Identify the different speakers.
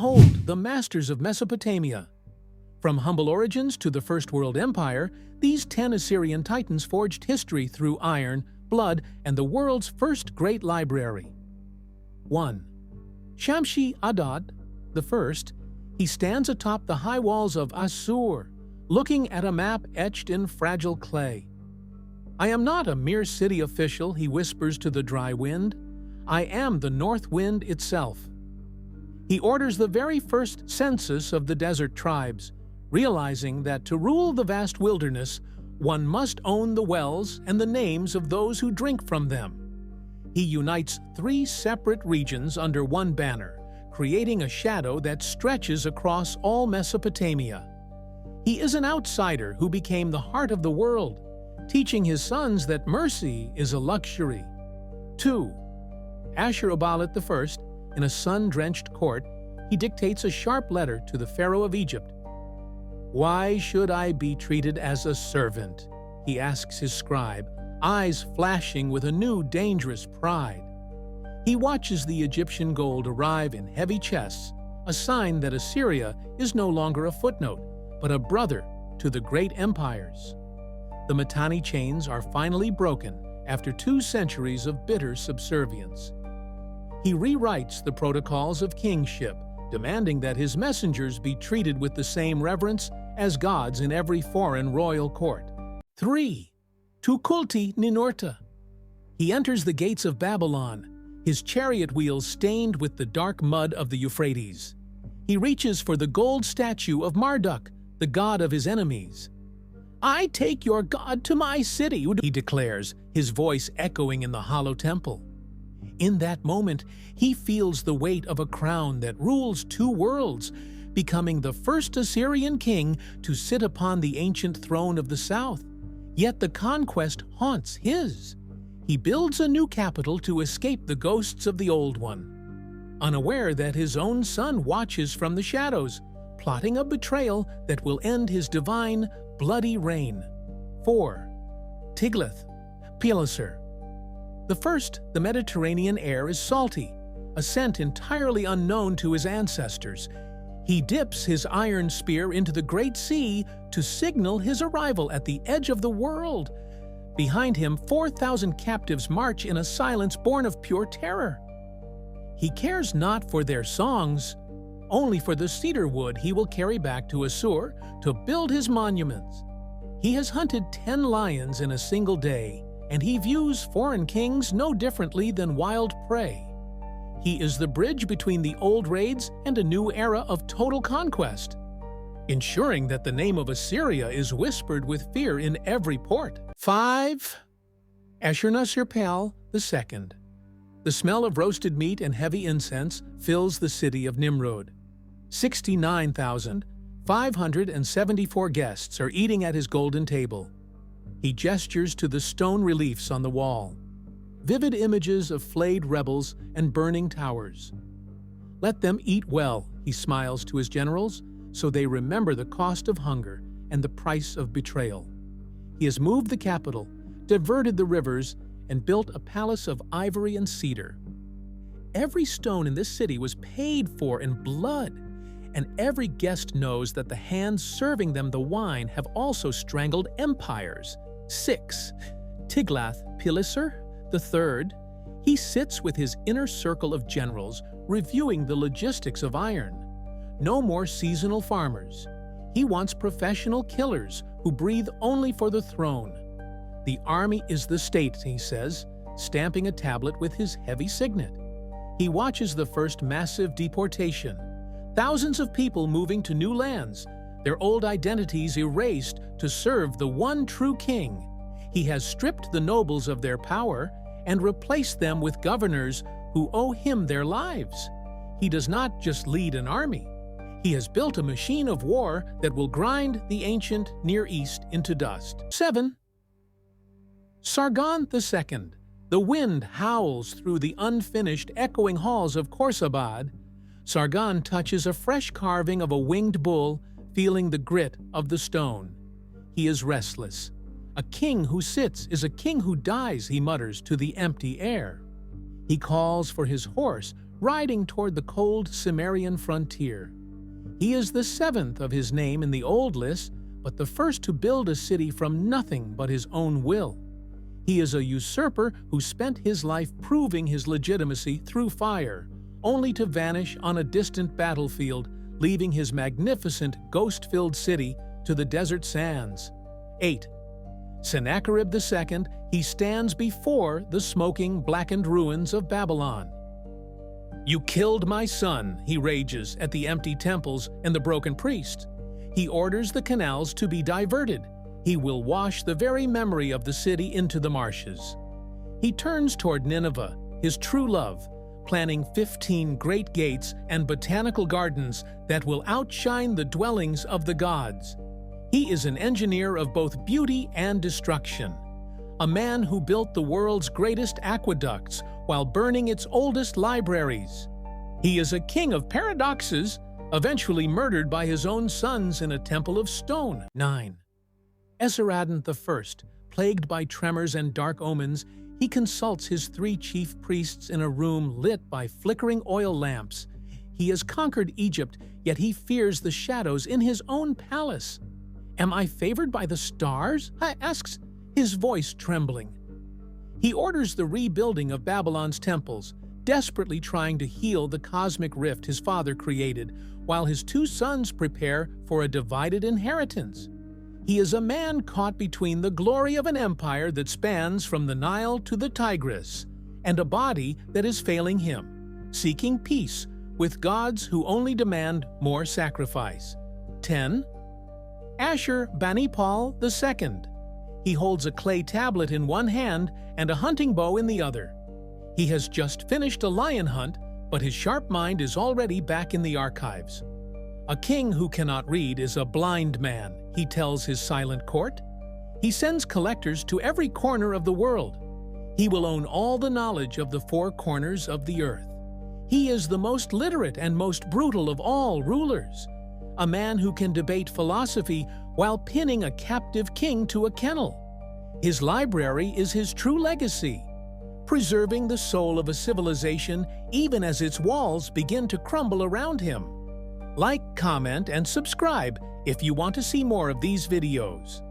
Speaker 1: Behold, the masters of Mesopotamia. From humble origins to the First World Empire, these 10 Assyrian Titans forged history through iron, blood, and the world's first great library. 1. Shamshi-adad I. He stands atop the high walls of Assur, looking at a map etched in fragile clay. "I am not a mere city official," he whispers to the dry wind. "I am the north wind itself." He orders the very first census of the desert tribes, realizing that to rule the vast wilderness, one must own the wells and the names of those who drink from them. He unites 3 separate regions under one banner, creating a shadow that stretches across all Mesopotamia. He is an outsider who became the heart of the world, teaching his sons that mercy is a luxury. 2. Ashurbanipal I. In a sun-drenched court, he dictates a sharp letter to the Pharaoh of Egypt. "Why should I be treated as a servant?" he asks his scribe, eyes flashing with a new dangerous pride. He watches the Egyptian gold arrive in heavy chests, a sign that Assyria is no longer a footnote, but a brother to the great empires. The Mitanni chains are finally broken after 2 centuries of bitter subservience. He rewrites the protocols of kingship, demanding that his messengers be treated with the same reverence as gods in every foreign royal court. 3. Tukulti-Ninurta. He enters the gates of Babylon, his chariot wheels stained with the dark mud of the Euphrates. He reaches for the gold statue of Marduk, the god of his enemies. "I take your god to my city," he declares, his voice echoing in the hollow temple. In that moment, he feels the weight of a crown that rules 2 worlds, becoming the first Assyrian king to sit upon the ancient throne of the south. Yet the conquest haunts his. He builds a new capital to escape the ghosts of the old one, unaware that his own son watches from the shadows, plotting a betrayal that will end his divine, bloody reign. 4. Tiglath-Pileser. The Mediterranean air is salty, a scent entirely unknown to his ancestors. He dips his iron spear into the Great Sea to signal his arrival at the edge of the world. Behind him, 4,000 captives march in a silence born of pure terror. He cares not for their songs, only for the cedar wood he will carry back to Assur to build his monuments. He has hunted 10 lions in a single day, and he views foreign kings no differently than wild prey. He is the bridge between the old raids and a new era of total conquest, ensuring that the name of Assyria is whispered with fear in every port. 5. Ashurnasirpal II. The smell of roasted meat and heavy incense fills the city of Nimrod. 69,574 guests are eating at his golden table. He gestures to the stone reliefs on the wall, vivid images of flayed rebels and burning towers. "Let them eat well," he smiles to his generals, so they remember the cost of hunger and the price of betrayal. He has moved the capital, diverted the rivers, and built a palace of ivory and cedar. Every stone in this city was paid for in blood, and every guest knows that the hands serving them the wine have also strangled empires. 6. Tiglath-Pileser III. He sits with his inner circle of generals, reviewing the logistics of iron. No more seasonal farmers. He wants professional killers who breathe only for the throne. "The army is the state," he says, stamping a tablet with his heavy signet. He watches the first massive deportation. Thousands of people moving to new lands, their old identities erased to serve the one true king. He has stripped the nobles of their power and replaced them with governors who owe him their lives. He does not just lead an army. He has built a machine of war that will grind the ancient Near East into dust. 7. Sargon II. The wind howls through the unfinished, echoing halls of Khorsabad. Sargon touches a fresh carving of a winged bull, feeling the grit of the stone. He is restless. "A king who sits is a king who dies," he mutters to the empty air. He calls for his horse, riding toward the cold Cimmerian frontier. He is the seventh of his name in the old list, but the first to build a city from nothing but his own will. He is a usurper who spent his life proving his legitimacy through fire, only to vanish on a distant battlefield, leaving his magnificent ghost-filled city to the desert sands. 8. Sennacherib II, he stands before the smoking, blackened ruins of Babylon. "You killed my son," he rages at the empty temples and the broken priests. He orders the canals to be diverted. He will wash the very memory of the city into the marshes. He turns toward Nineveh, his true love, planning 15 great gates and botanical gardens that will outshine the dwellings of the gods. He is an engineer of both beauty and destruction, a man who built the world's greatest aqueducts while burning its oldest libraries. He is a king of paradoxes, eventually murdered by his own sons in a temple of stone. 9. Esarhaddon I, plagued by tremors and dark omens, he consults his 3 chief priests in a room lit by flickering oil lamps. He has conquered Egypt, yet he fears the shadows in his own palace. "Am I favored by the stars?" he asks, his voice trembling. He orders the rebuilding of Babylon's temples, desperately trying to heal the cosmic rift his father created, while his 2 sons prepare for a divided inheritance. He is a man caught between the glory of an empire that spans from the Nile to the Tigris, and a body that is failing him, seeking peace with gods who only demand more sacrifice. 10. Ashur-banipal II. He holds a clay tablet in one hand and a hunting bow in the other. He has just finished a lion hunt, but his sharp mind is already back in the archives. "A king who cannot read is a blind man," he tells his silent court. He sends collectors to every corner of the world. He will own all the knowledge of the 4 corners of the earth. He is the most literate and most brutal of all rulers, a man who can debate philosophy while pinning a captive king to a kennel. His library is his true legacy, preserving the soul of a civilization even as its walls begin to crumble around him. Like, comment, and subscribe if you want to see more of these videos.